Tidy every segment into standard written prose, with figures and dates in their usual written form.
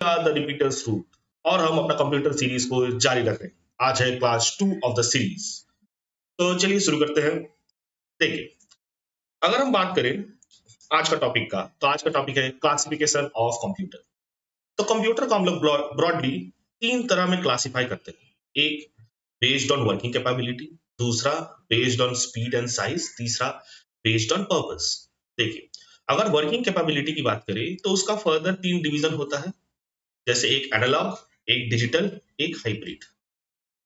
The repeaters root और हम अपना कंप्यूटर सीरीज को जारी रख रहे हैं। आज है क्लास 2 ऑफ द सीरीज। तो चलिए शुरू करते हैं। देखिए, अगर हम बात करें आज का टॉपिक का, तो आज का टॉपिक है क्लासिफिकेशन ऑफ कंप्यूटर। तो कंप्यूटर को हम लोग ब्रॉडली तीन तरह में क्लासिफाई करते हैं। एक बेस्ड ऑन वर्किंग कैपेबिलिटी, दूसरा based on speed and size, तीसरा बेस्ड ऑन पर्पस। देखिए, अगर वर्किंग कैपेबिलिटी की बात करें तो उसका फर्दर तीन डिवीजन होता है, जैसे एक एनालॉग, एक डिजिटल, एक हाइब्रिड।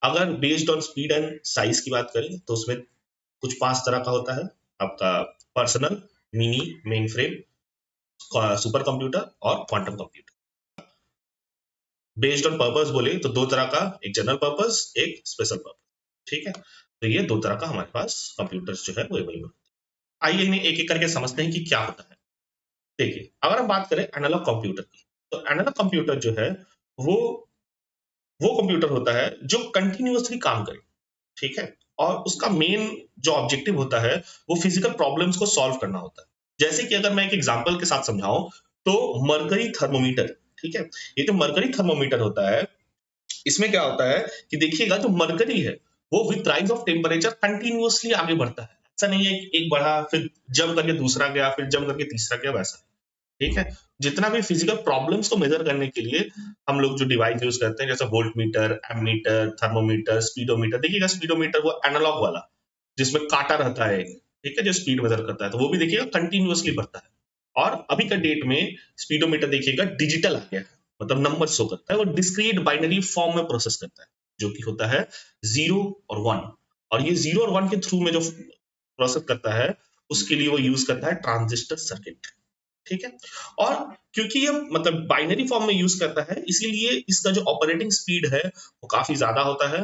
अगर based on speed and size की बात करें तो उसमें कुछ पांच तरह का होता है। आपका personal, mini, mainframe, super computer और quantum computer. Based on purpose बोले तो दो तरह का, एक जनरल पर्पस, एक स्पेशल पर्पस। ठीक है, तो ये दो तरह का हमारे पास कंप्यूटर्स जो है वो अवेलेबल होते हैं। आइए इन्हें एक एक करके समझते हैं कि क्या होता है। देखिए, अगर हम बात करें एनालॉग कंप्यूटर की, तो एनालॉग कंप्यूटर जो है वो वो कंप्यूटर होता है जो कंटिन्यूअसली काम करे। ठीक है, और उसका मेन जो ऑब्जेक्टिव होता है वो फिजिकल प्रॉब्लम्स को सॉल्व करना होता है। जैसे कि अगर मैं एक एग्जांपल के साथ समझाऊं तो मरकरी थर्मोमीटर। ठीक है, ये जो मरकरी थर्मोमीटर होता है, इसमें क्या होता है कि देखिएगा जो मरकरी है वो with rise of temperature continuously आगे बढ़ता है। ऐसा नहीं है कि एक बढ़ा फिर जम करके दूसरा गया, फिर जम करके तीसरा गया, वैसा। ठीक है, जितना भी फिजिकल प्रॉब्लम्स को मेजर करने के लिए हम लोग जो डिवाइस यूज करते हैं, जैसे voltmeter, ammeter, thermometer, speedometer. देखिएगा स्पीडोमीटर वो एनालॉग वाला जिसमें कांटा रहता है, ठीक है, जो स्पीड मेजर करता है, तो वो भी देखिएगा कंटिन्यूअसली बढ़ता है। और अभी का डेट में स्पीडोमीटर देखिएगा डिजिटल आ गया है, मतलब नंबर शो करता है। वो डिस्क्रीट बाइनरी फॉर्म में प्रोसेस करता है, जो कि होता है 0 और 1। और ये 0 और 1 के थ्रू में जो प्रोसेस करता है उसके लिए वो यूज करता है ट्रांजिस्टर सर्किट। ठीक है, और क्योंकि ये मतलब बाइनरी फॉर्म में यूज करता है, इसीलिए इसका जो ऑपरेटिंग स्पीड है वो काफी ज्यादा होता है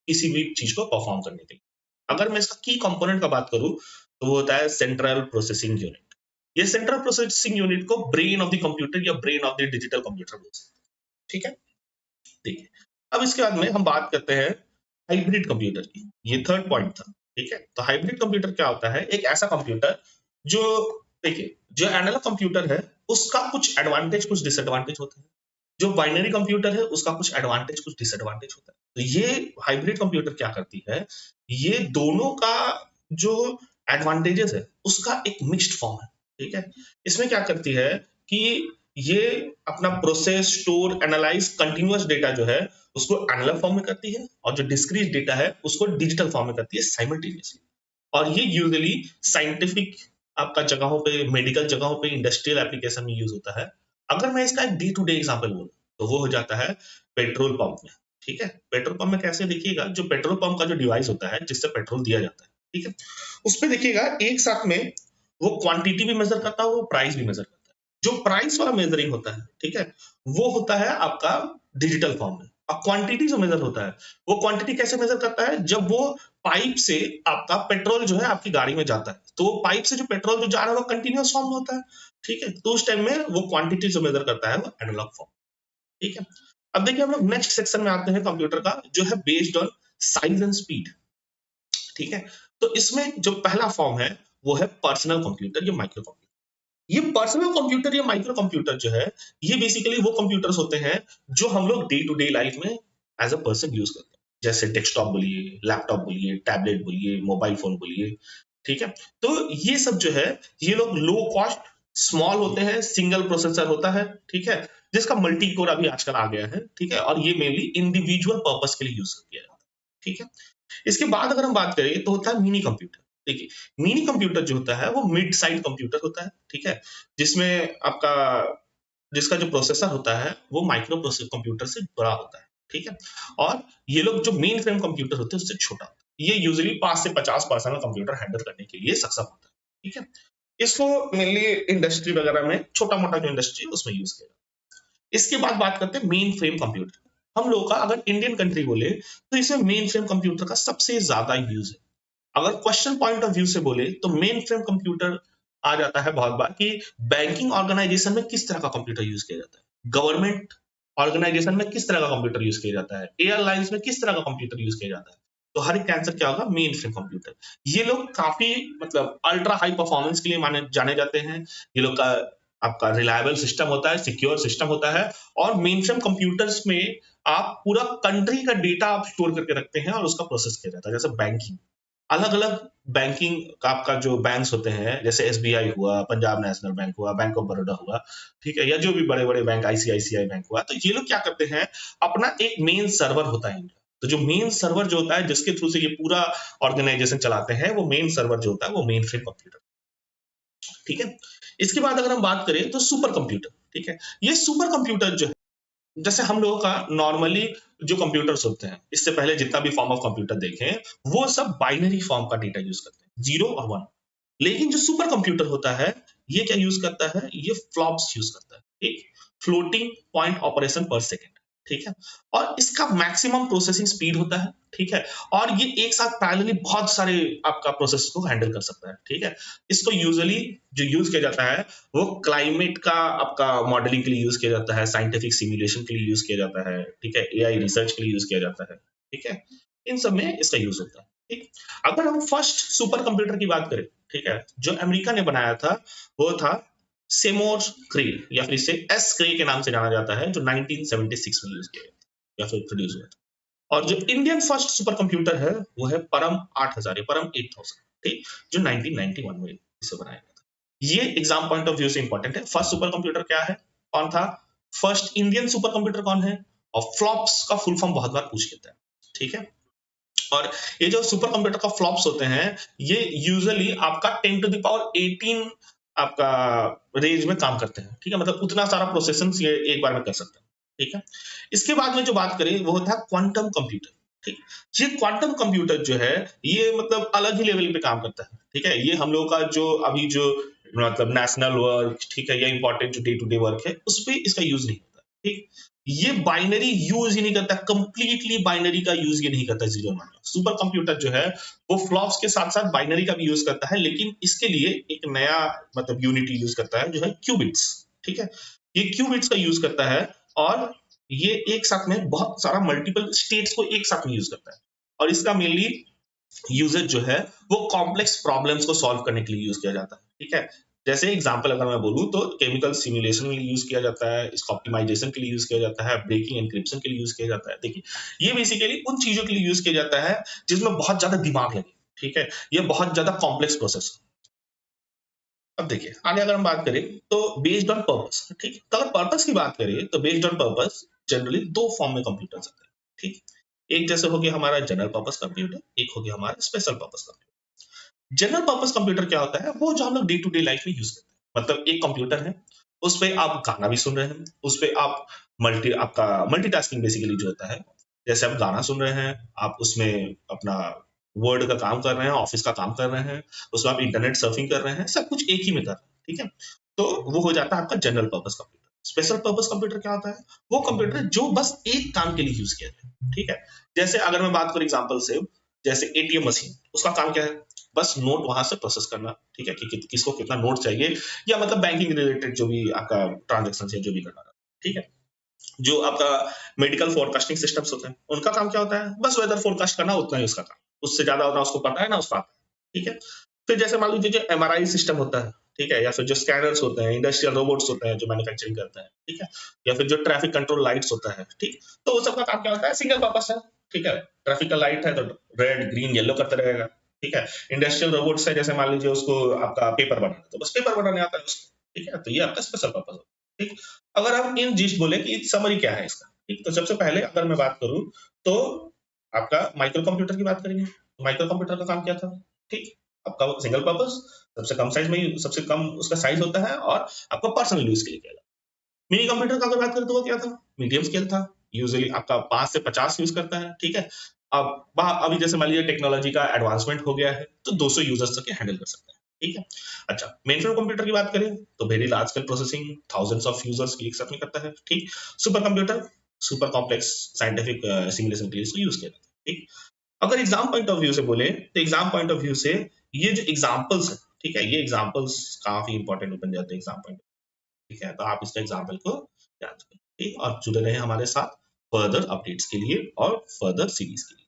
किसी भी चीज को परफॉर्म करने के लिए। अगर मैं इसका की कंपोनेंट का बात करूं तो वो होता है सेंट्रल प्रोसेसिंग यूनिट। ये सेंट्रल प्रोसेसिंग यूनिट को ब्रेन ऑफ द कंप्यूटर या brain of the digital computer बोल सकते हैं। ठीक है, देखिए, अब इसके बाद में हम बात करते हैं हाइब्रिड कंप्यूटर की। ये थर्ड पॉइंट था। ठीक है, तो हाइब्रिड कंप्यूटर क्या होता है? एक ऐसा कंप्यूटर जो, देखिए, जो एनालॉग कंप्यूटर है उसका कुछ एडवांटेज कुछ डिसएडवांटेज होते हैं। जो बाइनरी कंप्यूटर है उसका कुछ एडवांटेज कुछ डिसएडवांटेज होता है। तो ये हाइब्रिड कंप्यूटर क्या करती है, ये दोनों का जो एडवांटेजेस है उसका एक मिक्स्ड फॉर्म है। ठीक है, इसमें क्या करती है कि ये अपना process, store, analyse continuous data जो है उसको एनालॉग फॉर्म में करती है, और जो डिस्क्रीट डेटा है उसको डिजिटल फॉर्म में करती है साइमल्टेनियसली। और ये यूजुअली साइंटिफिक आपका जगहों पे, मेडिकल जगहों पे, इंडस्ट्रियल एप्लीकेशन में यूज होता है। अगर मैं इसका एक डे टू डे एग्जांपल बोलूं तो वो हो जाता है पेट्रोल पंप में। ठीक है, पेट्रोल पंप में कैसे? देखिएगा, जो पेट्रोल पंप का जो डिवाइस होता है जिससे पेट्रोल दिया जाता है, ठीक है, उस पे देखिएगा एक साथ में वो क्वांटिटी भी मेजर करता है, वो प्राइस भी मेजर करता है। जो प्राइस वाला मेजरिंग होता है, ठीक है, वो होता है आपका डिजिटल फॉर्म में। और क्वांटिटी जो मेजर होता है, वो क्वांटिटी कैसे मेजर करता है? जब वो पाइप से आपका पेट्रोल जो है आपकी गाड़ी में जाता है, तो वो पाइप से जो पेट्रोल जो जा रहा है वो कंटिन्यूअस फॉर्म में होता है। ठीक है, तो उस टाइम में वो क्वांटिटी जो मेजर करता है वो एनालॉग फॉर्म। ठीक है, अब देखिए हम लोग नेक्स्ट सेक्शन में आते हैं कंप्यूटर का, जो है based on size and speed. ठीक है, तो इसमें जो पहला फॉर्म है वो है पर्सनल कंप्यूटर या माइक्रो कंप्यूटर। ये पर्सनल कंप्यूटर या माइक्रो कंप्यूटर जो है, ये बेसिकली वो कंप्यूटर्स होते हैं जो हम लोग डे टू डे लाइफ में एज अ पर्सन यूज करते हैं, जैसे डेस्कटॉप बोलिए, लैपटॉप बोलिए, टैबलेट बोलिए, मोबाइल फोन बोलिए। ठीक है, तो ये सब जो है ये लोग लो कॉस्ट, स्मॉल होते हैं, सिंगल प्रोसेसर होता है। ठीक है, जिसका मल्टी कोर अभी आजकल आ गया है। ठीक है, और ये मेनली इंडिविजुअल पर्पस के लिए यूज किया जाता है। ठीक है, इसके बाद अगर हम बात करें तो होता है मिनी कंप्यूटर। देखिए, मिनी कंप्यूटर जो होता है वो मिड साइज कंप्यूटर होता है। ठीक है, जिसमें आपका जिसका जो प्रोसेसर होता है वो माइक्रो प्रोसेसर कंप्यूटर से बड़ा होता है। ठीक है, और ये लोग जो मेन फ्रेम कंप्यूटर होते हैं उससे छोटा होता है। ये यूजुअली 5 से 50 पर्सनल कंप्यूटर हैंडल करने के लिए सक्षम होता है। ठीक है, इसको मेनली इंडस्ट्री वगैरह में, छोटा मोटा जो इंडस्ट्री है उसमें यूज किया जाता है। इसके बाद बात करते हैं मेन फ्रेम कंप्यूटर। हम लोग का अगर इंडियन कंट्री बोले तो इसमें मेन फ्रेम कंप्यूटर का सबसे ज्यादा यूज है। अगर क्वेश्चन पॉइंट ऑफ व्यू से बोले तो मेन फ्रेम कंप्यूटर आ जाता है बहुत बार कि बैंकिंग ऑर्गेनाइजेशन में किस तरह का कंप्यूटर यूज किया जाता है, गवर्नमेंट ऑर्गेनाइजेशन में किस तरह का कंप्यूटर यूज किया जाता है, एयरलाइंस में किस तरह का कंप्यूटर यूज किया जाता है। तो हर एक आंसर क्या होगा? Main frame computer. ये लोग काफी मतलब अल्ट्रा हाई परफॉर्मेंस के लिए माने जाने जाते हैं। ये लोग का आपका रिलायबल सिस्टम होता है, सिक्योर सिस्टम होता है, और मेनफ्रेम कंप्यूटर्स में आप पूरा कंट्री का डेटा आप स्टोर करके रखते हैं और उसका प्रोसेस किया जाता है। जैसे बैंकिंग, अलग अलग बैंकिंग का आपका जो बैंक्स होते हैं, जैसे एसबीआई हुआ, पंजाब नेशनल बैंक हुआ, बैंक ऑफ बड़ौदा हुआ, ठीक है, या जो भी बड़े बड़े बैंक, आईसीआईसीआई बैंक हुआ, तो ये लोग क्या करते हैं, अपना एक मेन सर्वर होता है इनका। तो जो मेन सर्वर जो होता है, जिसके थ्रू से ये पूरा ऑर्गेनाइजेशन चलाते हैं, वो मेन सर्वर जो होता है वो मेन फ्रेम कंप्यूटर, ठीक है। इसके बाद अगर हम बात करें तो सुपर कंप्यूटर, ठीक है। ये सुपर कंप्यूटर जो है, जैसे हम लोगों का नॉर्मली जो कंप्यूटर्स होते हैं, इससे पहले जितना भी फॉर्म ऑफ कंप्यूटर देखें, वो सब बाइनरी फॉर्म का डेटा यूज करते हैं, 0 और 1। लेकिन जो सुपर कंप्यूटर होता है, ये क्या यूज करता है, ये फ्लॉप्स यूज करता है, ठीक, फ्लोटिंग पॉइंट ऑपरेशन पर सेकेंड, ठीक है। और इसका मैक्सिमम प्रोसेसिंग स्पीड होता है, ठीक है। और ये एक साथ पैरेलली बहुत सारे आपका प्रोसेस को हैंडल कर सकता है, ठीक है। इसको यूजुअली जो यूज किया जाता है, वो क्लाइमेट का आपका मॉडलिंग के लिए यूज किया जाता है, साइंटिफिक सिमुलेशन के लिए यूज किया जाता है, ठीक है, एआई रिसर्च के लिए यूज किया जाता है, ठीक है। इन सब में इसका यूज होता है, ठीक। अगर हम फर्स्ट सुपर कंप्यूटर की बात करें, ठीक है, जो अमेरिका ने बनाया था, वो था सेमोर क्रे, या फिर इसे एस क्रे के नाम से जाना जाता है, जो 1976 में यूज किया गया या फिर प्रोड्यूस हुआ था। और जो इंडियन फर्स्ट सुपर कंप्यूटर है, वो है परम 8000 या परम 8000, ठीक, जो 1991 में इसे बनाया गया था। ये एग्जाम पॉइंट ऑफ व्यू से इंपॉर्टेंट है। फर्स्ट सुपर कंप्यूटर क्या है, कौन था, फर्स्ट इंडियन सुपर कंप्यूटर कौन है, और फ्लॉप्स का फुल फॉर्म बहुत बार पूछ लेता है, ठीक है। और ये जो सुपर कंप्यूटर का फ्लॉप्स होते हैं, ये यूजुअली आपका 10 to the power 18 आपका रेंज में काम करते हैं, ठीक है, मतलब उतना सारा प्रोसेसिंग ये एक बार में कर सकते हैं, ठीक है। इसके बाद में जो बात करें, वो था क्वांटम कंप्यूटर, ठीक। ये क्वांटम कंप्यूटर जो है, ये मतलब अलग ही लेवल पे काम करता है, ठीक है। ये हम लोगों का जो अभी जो मतलब नेशनल वर्क, ठीक है, या इंपॉर्टेंट जो डे टू डे वर्क है, उस पर इसका यूज नहीं होता, ठीक। ये बाइनरी यूज ही नहीं करता, कंप्लीटली बाइनरी का यूज ये नहीं करता, 0 और 1। सुपर कंप्यूटर जो है, वो फ्लॉप्स के साथ साथ बाइनरी का भी यूज करता है, लेकिन इसके लिए एक नया मतलब यूनिट यूज करता है, जो है क्यूबिट्स, ठीक है। ये क्यूबिट्स का यूज करता है, और ये एक साथ में बहुत सारा मल्टीपल स्टेट्स को एक साथ में यूज करता है। और इसका मेनली यूजेज जो है, वो कॉम्प्लेक्स प्रॉब्लम्स को सॉल्व करने के लिए यूज किया जाता है, ठीक है। जैसे एग्जांपल अगर मैं बोलूं, तो केमिकल सिमुलेशन के लिए यूज किया जाता है, इसको ऑप्टिमाइजेशन के लिए यूज किया जाता है, ब्रेकिंग एनक्रिप्शन के लिए यूज किया जाता है। देखिए, ये बेसिकली उन चीजों के लिए यूज किया जाता है जिसमें बहुत ज्यादा दिमाग लगे, ठीक है, ये बहुत ज्यादा कॉम्प्लेक्स प्रोसेस। अब देखिए, आगे अगर हम बात करें, तो बेस्ड ऑन पर्पस, ठीक है। तो अगर पर्पस की बात करें, तो based on purpose generally 2 form में कंप्यूटर आते हैं, ठीक। एक जैसे हो गया हमारा जनरल पर्पस कंप्यूटर, एक हो गया हमारा special purpose computer. General purpose computer क्या होता है, वो जो हम लोग डे टू डे लाइफ में यूज करते हैं, मतलब एक कंप्यूटर है, उस पे आप गाना भी सुन रहे हैं, उस पे आप आपका मल्टीटास्किंग बेसिकली जो होता है, जैसे आप गाना सुन रहे हैं, आप उसमें अपना वर्ड का काम कर रहे हैं, ऑफिस का काम कर रहे हैं, उसमें आप इंटरनेट सर्फिंग कर रहे हैं, सब कुछ एक ही में कर रहे हैं, ठीक है। तो वो हो जाता है आपका general purpose computer. Special purpose computer क्या होता है, वो कंप्यूटर जो बस एक काम के लिए यूज किया जाए, ठीक है। जैसे अगर मैं बात करूं एग्जांपल से, जैसे एटीएम मशीन, उसका काम क्या है, बस नोट वहां से प्रोसेस करना, ठीक है, कि किसको कितना नोट चाहिए, या मतलब बैंकिंग रिलेटेड जो भी आपका ट्रांजेक्शन है, जो भी करना, ठीक है। जो आपका मेडिकल फोरकास्टिंग सिस्टम्स होते हैं, उनका काम क्या होता है, बस वेदर फोरकास्ट करना, उतना ही उसका काम, उससे ज्यादा उतना उसको पता है ना उसका, ठीक है। फिर जैसे मान लीजिए जो एमआरआई सिस्टम होता है, ठीक है, या फिर जो स्कैनर्स होते हैं, इंडस्ट्रियल रोबोट्स होते हैं जो मैन्युफैक्चरिंग करते हैं, ठीक है, या फिर जो ट्रैफिक कंट्रोल लाइट्स होता है, ठीक, तो वो सबका काम क्या होता है, सिंगल पर्पस है, ठीक है। ट्रैफिक का लाइट है तो रेड ग्रीन येलो करते रहेगा, ठीक है। इंडस्ट्रियल रोबोट्स है, जैसे मान लीजिए उसको आपका पेपर बनाना है, तो बस पेपर बनाने आता है उसको, ठीक है, तो ये आपका स्पेशल पर्पस है, ठीक। अगर हम इन जिस्ट बोले कि समरी क्या है इसका, ठीक, तो सबसे पहले अगर मैं बात करूं, तो आपका माइक्रो कंप्यूटर की बात करेंगे। माइक्रो कंप्यूटर का काम क्या था, ठीक, आपका सिंगल पर्पस, सबसे कम साइज में, सबसे कम उसका साइज होता है, और आपका पर्सनल यूज के लिए किया जाता है। मिनी कंप्यूटर का अगर बात करें, तो वो क्या था, मीडियम स्केल था, यूजुअली आपका 5 से 50 यूज करता है, ठीक है। अब अभी जैसे मान लीजिए टेक्नोलॉजी का एडवांसमेंट हो गया है, तो 200 यूजर्स तक हैंडल कर सकता है, ठीक है। अच्छा, मेन फ्रेम कंप्यूटर की बात करें, तो very large scale processing, thousands of users एक साथ में करता है, ठीक। Super computer, super complex scientific simulation के लिए इसको यूज किया जाता है, ठीक। अगर एग्जाम पॉइंट ऑफ व्यू से बोले, तो एग्जाम पॉइंट ऑफ व्यू से ये जो एग्जांपल्स है, ठीक है, ये एग्जांपल्स काफी इंपॉर्टेंट बन जाते हैं एग्जाम पॉइंट, ठीक है। तो आप इसका एग्जाम्पल को याद करें, ठीक, और जुड़े रहे हमारे साथ फर्दर अपडेट्स के लिए और फर्दर सीरीज के लिए।